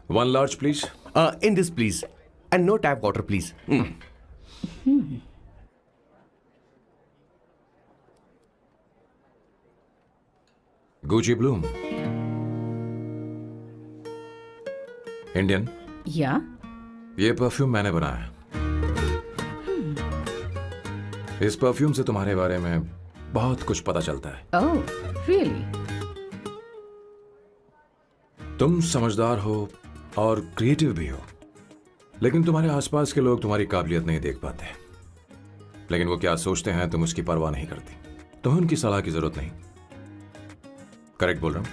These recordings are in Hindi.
1 large, please. In this, please. And no tap water, please. Gucci Bloom. Indian. या ये परफ्यूम मैंने बनाया. इस परफ्यूम से तुम्हारे बारे में बहुत कुछ पता चलता है. Oh really? तुम समझदार हो और क्रिएटिव भी हो, लेकिन तुम्हारे आसपास के लोग तुम्हारी काबिलियत नहीं देख पाते. लेकिन वो क्या सोचते हैं तुम उसकी परवाह नहीं करती. तुम्हें उनकी सलाह की जरूरत नहीं. करेक्ट बोल रहा हूं?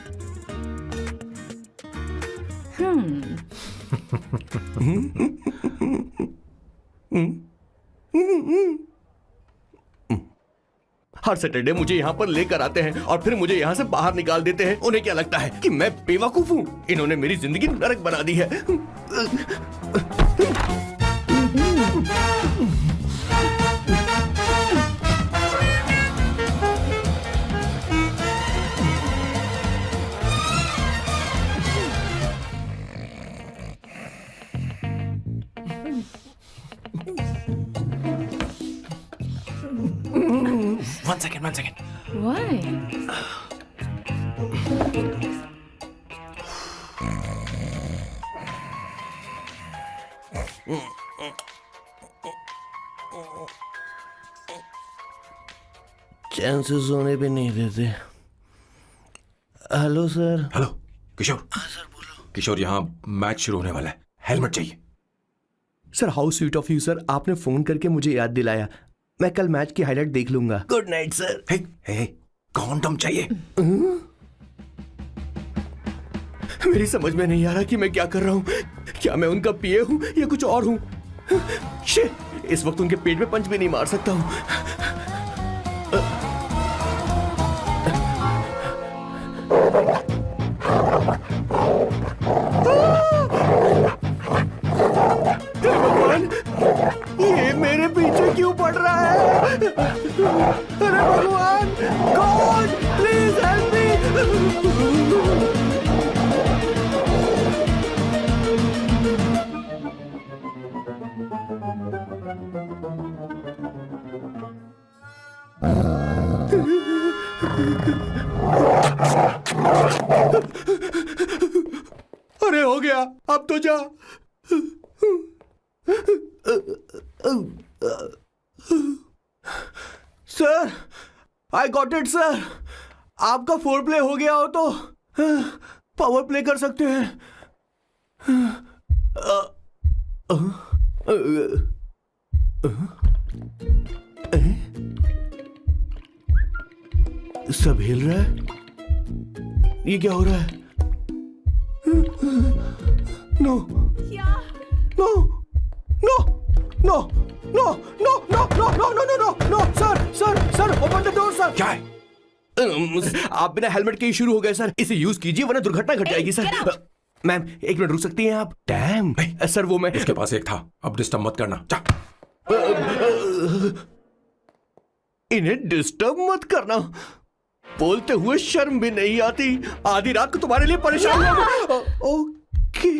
हर सैटरडे मुझे यहाँ पर लेकर आते हैं और फिर मुझे यहाँ से बाहर निकाल देते हैं. उन्हें क्या लगता है कि मैं बेवकूफ हूँ? इन्होंने मेरी जिंदगी नरक बना दी है. One second. व्हाई? चैन से सोने भी नहीं देते. Hello sir. हेलो किशोर. सर बोलो. किशोर, यहाँ मैच शुरू होने वाला है. हेलमेट चाहिए. Sir how sweet of you sir. आपने फोन करके मुझे याद दिलाया. मैं कल मैच की हाईलाइट देख लूंगा. Good night sir. Hey, condom चाहिए. मेरी समझ में नहीं आ रहा कि मैं क्या कर रहा हूँ. क्या मैं उनका पीए हूँ या कुछ और हूँ? शिट, इस वक्त उनके पेट में पंच भी नहीं मार सकता हूँ. हे भगवान, ये मेरे पीछे क्यों पड़ रहा है? अरे भगवान, गॉड प्लीज हेल्प मी. अरे हो गया, अब तो जा. Sir, I got it sir. आपका फोर प्ले हो गया हो तो पावर प्ले कर सकते हैं. सब हिल रहा है. ये क्या हो रहा है? No no no no no no no no no no no no no. Sir open the door sir. क्या है? आप बिना हेलमेट के ही शुरू हो गए सर. इसे यूज कीजिए वरना दुर्घटना घट जाएगी सर. मैम 1 मिनट रुक सकती हैं आप? डैम सर, वो मैं उसके पास एक था. अब डिस्टर्ब मत करना. जा. इन्हें डिस्टर्ब मत करना. बोलते हुए शर्म भी नहीं आती. आधी रात को तुम्हारे लिए परेशान हो. Okay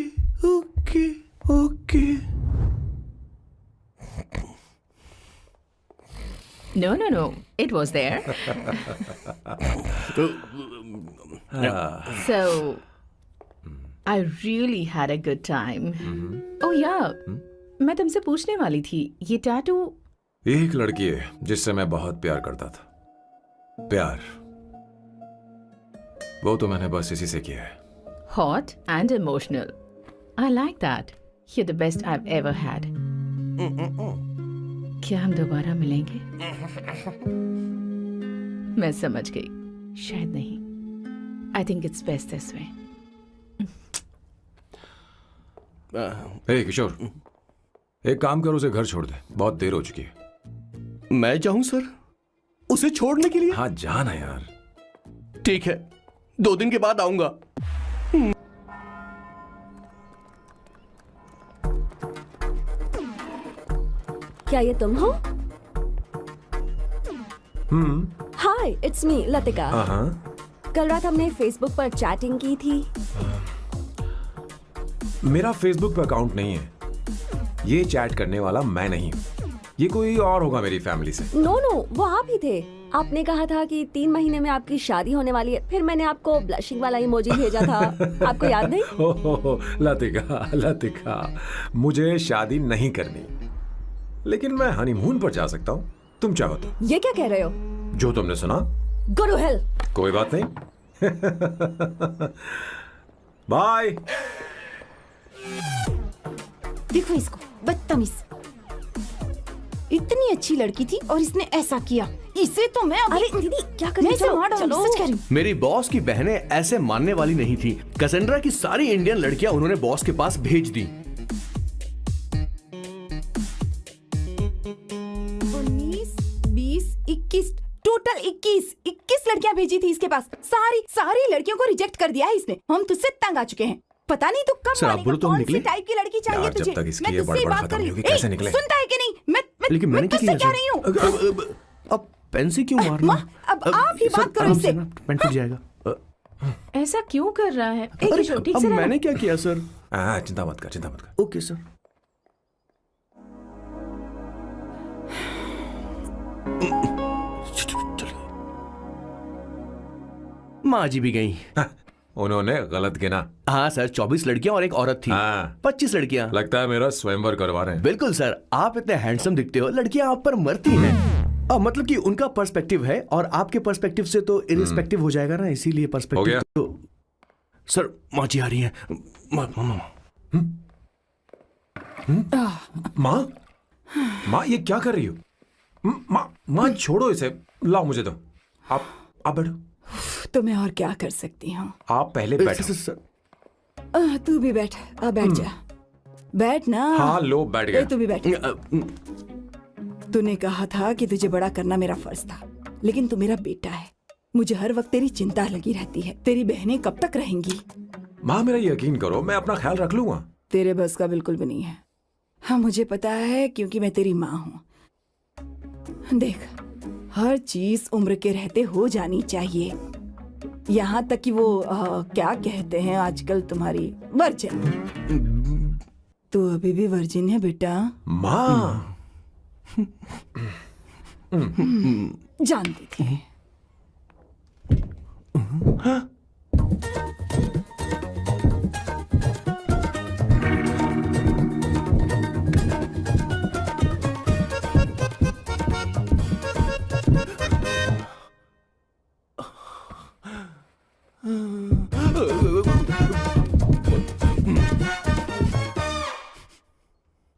okay okay. No. It was there. So, I really had a good time. Oh yeah, मैं तुमसे पूछने वाली थी, ये टैटू. एक लड़की है जिससे मैं बहुत प्यार करता था. प्यार वो तो मैंने बस इसी से किया है. Hot and emotional. I like that. You're the best I've ever had. क्या हम दोबारा मिलेंगे? मैं समझ गई. शायद नहीं. I think it's best this way. हे किशोर, एक काम कर, उसे घर छोड़ दे. बहुत देर हो चुकी है. मैं जाऊं सर उसे छोड़ने के लिए? हाँ जाना यार. ठीक है, 2 दिन के बाद आऊंगा. क्या ये तुम हो? हाय, इट्स मी लतिका. कल रात हमने फेसबुक पर चैटिंग की थी. मेरा फेसबुक पे अकाउंट नहीं है। ये चैट करने वाला मैं नहीं हूँ, ये कोई और होगा मेरी फैमिली से। नो नो, वो आप ही थे। आपने कहा था कि 3 महीने में आपकी शादी होने वाली है, फिर मैंने आपको ब्लशिंग वाला इमोजी भेजा था। आपको याद नहीं? ओहो लतिका, लतिका, मुझे शादी नहीं करनी, लेकिन मैं हनीमून पर जा सकता हूँ, तुम चाहो तो। ये क्या कह रहे हो? जो तुमने सुना। Go to hell. कोई बात नहीं। बाय। देखो इसको, बदतमीज। इतनी अच्छी लड़की थी और इसने ऐसा किया। इसे तो मैं अभी अरे दीदी क्या कर मैं रही इसे मार हो? डालूंगी, सच कह रही हूँ। मेरी बॉस की बहनें ऐसे मानने वाली नहीं थी। कैसेंड्रा की सारी इंडियन लड़कियां उन्होंने बॉस के पास भेज दी। 19, 20, 21, टोटल 21 लड़कियां भेजी थी इसके पास। सारी लड़कियों को रिजेक्ट कर दिया है इसने। हम तुझसे तंग आ चुके हैं। पता नहीं तू कब सर, आप मानेगा, बोलो तो हम कौन निकले? सी टाइप की लड़की चाहिए यार, जब तुझे? तक इसकी मैं ये तुझसे बड़बड़ बात खत्म कर नहीं रही होगी, हूँ। कैसे निकले? सुनता है कि नहीं? लेकिन मैंने क्या तुझसे किया कह रही हूँ। सर? अब पेन से क्यों मारना? अब आप ही बात करो इससे। पेन टूट जाएगा। ऐसा क्यों कर रहा है? अरे, किशोर, ठीक अब से रहना। मैंने क्या किया सर? चिंता मत कर, चिंता मत कर। Okay sir. माँ जी भी गई। उन्होंने गलत गिना। हाँ सर, 24 लड़कियां और एक औरत थी। हाँ। 25 लड़कियां। लगता है मेरा स्वयंवर करवा रहे हैं। बिल्कुल सर, आप इतने हैंडसम दिखते हो, लड़कियां आप पर मरती हैं। मतलब कि उनका पर्सपेक्टिव है और आपके पर्सपेक्टिव से तो इरिस्पेक्टिव हो जाएगा ना, इसीलिए हो पर्सपेक्टिव गया। तो। सर माँ जी आ रही हैं। माँ, माँ ये क्या कर रही हो? माँ, माँ छोड़ो इसे, लाओ मुझे दो। आप बैठो। तो मैं और क्या कर सकती हूँ? आप पहले बैठो। सर तू भी बैठ। अब बैठ जा। बैठ ना। हाँ लो, बैठ गया। तू भी बैठ। तूने कहा था कि तुझे बड़ा करना मेरा फर्ज था, लेकिन तू मेरा बेटा है। मुझे हर वक्त तेरी चिंता लगी रहती है। तेरी बहनें कब तक रहेंगी? माँ मेरा यकीन करो, मैं अपना ख्याल रख लूंगा। तेरे बस का बिल्कुल भी नहीं है। हाँ मुझे पता है, क्योंकि मैं तेरी माँ हूँ। देख, हर चीज उम्र के रहते हो जानी चाहिए, यहाँ तक कि वो क्या कहते हैं आजकल तुम्हारी वर्जिन। तू अभी भी वर्जिन है बेटा। माँ जानती थी।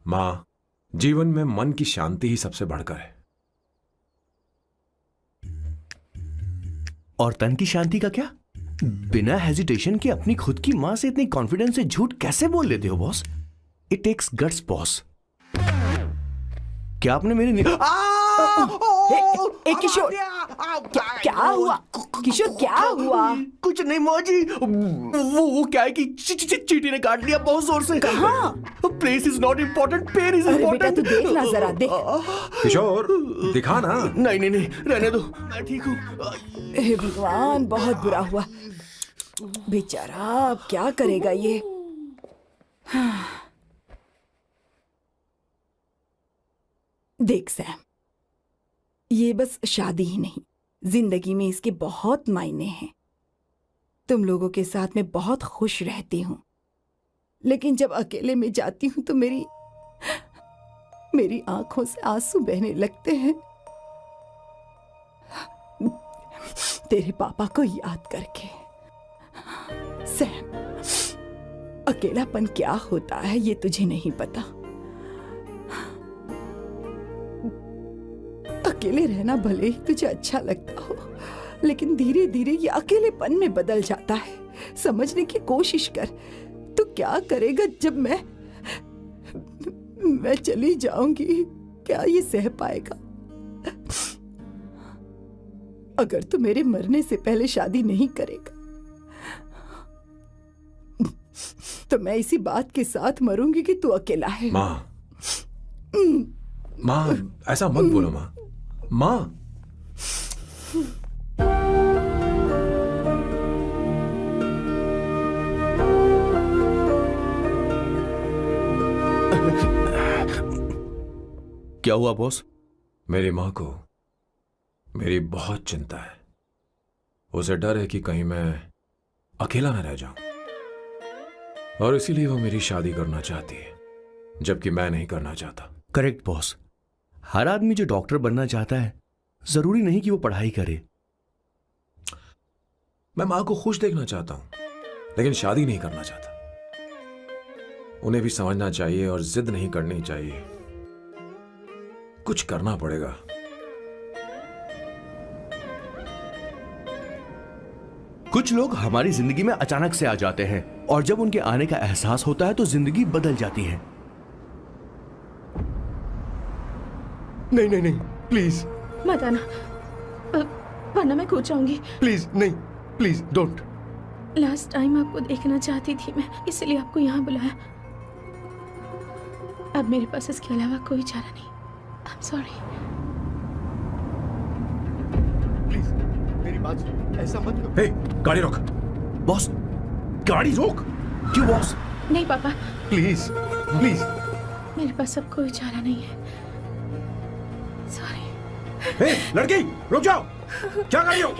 माँ, जीवन में मन की शांति ही सबसे बढ़कर है। और तन की शांति का क्या? बिना हेजिटेशन के अपनी खुद की मां से इतनी कॉन्फिडेंस से झूठ कैसे बोल लेते हो boss? It takes guts boss. क्या आपने मेरी किशोर, क्या हुआ? किशोर क्या हुआ? कुछ नहीं माँ जी, वो क्या है कि चींटी ने काट लिया बहुत जोर से। कहाँ? Place is not important, pen is अरे बेटा इम्पोर्टेंट। तू देख ना जरा, देख। किशोर दिखा ना। नहीं, रहने दो, मैं ठीक हूँ। हे भगवान, बहुत बुरा हुआ। बेचारा अब क्या करेगा ये? देख सैम, ये बस शादी ही नहीं, जिंदगी में इसके बहुत मायने हैं। तुम लोगों के साथ मैं बहुत खुश रहती हूँ, लेकिन जब अकेले में जाती हूँ तो मेरी आंखों से आंसू बहने लगते हैं, तेरे पापा को याद करके। सैम, अकेलापन क्या होता है ये तुझे नहीं पता। अकेले रहना भले ही तुझे अच्छा लगता हो, लेकिन धीरे धीरे ये अकेलेपन में बदल जाता है। समझने की कोशिश कर। तू क्या करेगा जब मैं चली जाऊंगी? क्या ये सह पाएगा? अगर तू मेरे मरने से पहले शादी नहीं करेगा तो मैं इसी बात के साथ मरूंगी कि तू अकेला है। माँ, माँ ऐसा मत बोलो माँ। माँ, क्या हुआ बॉस? मेरी माँ को मेरी बहुत चिंता है। उसे डर है कि कहीं मैं अकेला न रह जाऊं, और इसीलिए वो मेरी शादी करना चाहती है, जबकि मैं नहीं करना चाहता। Correct boss. हर आदमी जो डॉक्टर बनना चाहता है जरूरी नहीं कि वो पढ़ाई करे। मैं माँ को खुश देखना चाहता हूं, लेकिन शादी नहीं करना चाहता। उन्हें भी समझना चाहिए और जिद नहीं करनी चाहिए। कुछ करना पड़ेगा। कुछ लोग हमारी जिंदगी में अचानक से आ जाते हैं और जब उनके आने का एहसास होता है तो जिंदगी बदल जाती है। नहीं नहीं नहीं, प्लीज मत आना, वरना मैं खो जाऊंगी। प्लीज नहीं, प्लीज डोंट। लास्ट टाइम आपको देखना चाहती थी मैं, इसलिए आपको यहाँ बुलाया। अब मेरे पास इसके अलावा कोई चारा नहीं। I am sorry. प्लीज मेरी बात सुनो, ऐसा मत करो। हे, गाड़ी रोक। बॉस गाड़ी रोक। क्यों बॉस? नहीं पापा, प्लीज प्लीज। मेरे पास अब कोई चारा नहीं है। सॉरी। हे, लड़की रुक जाओ। क्या कर रही हो?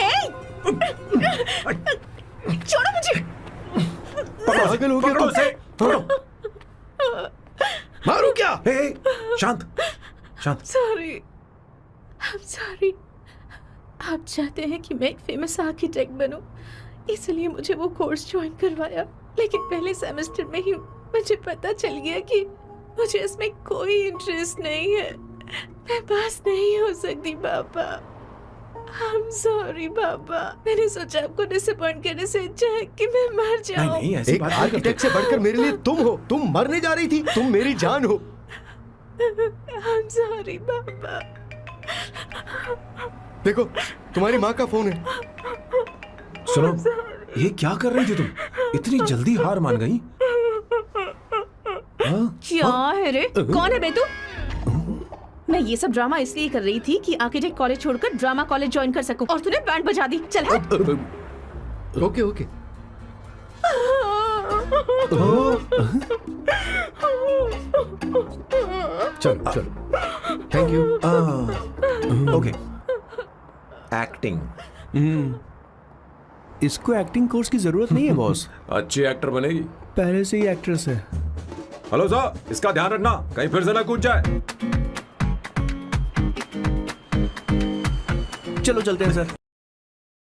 छोड़ो मुझे। पागल हो गया पकड़ो तुम? उसे, पकड़ो। मारू क्या? हे, शांत शांत। Sorry, I am sorry. आप चाहते हैं कि मैं एक फेमस आर्किटेक्ट बनूं, इसलिए मुझे वो कोर्स ज्वाइन करवाया। लेकिन पहले सेमेस्टर में ही मुझे पता चल गया कि मुझे इसमें कोई इंटरेस्ट नहीं है। मैं पास नहीं हो सकती पापा। आई एम सॉरी पापा। मैंने सोचा आपको डिसअपॉइंट करने से अच्छा है कि मैं मर जाऊं। नहीं नहीं, ऐसी एक बात नहीं करते। आर्किटेक्ट से बढ़कर मेरे लिए तुम हो। तुम मरने जा रही थी, तुम मेरी जान हो। आई एम सॉरी पापा। देखो तुम्हारी माँ का फोन है। सुनो, ये क्या कर रही थी तुम? इतनी जल्दी हार मान गई? क्या है रे? कौन है बे तू? मैं ये सब ड्रामा इसलिए कर रही थी कि आर्किटेक्ट कॉलेज छोड़कर ड्रामा कॉलेज ज्वाइन कर सकूं, और तूने बैंड बजा दी। चल हट। Okay okay. चलो चलो, थैंक यू। ओके। एक्टिंग। इसको एक्टिंग कोर्स की जरूरत नहीं है बॉस। अच्छी एक्टर बनेगी। पहले से ही एक्ट्रेस है। हेलो सर, इसका ध्यान रखना, कहीं फिर से ना कूद जाए। चलो चलते हैं सर।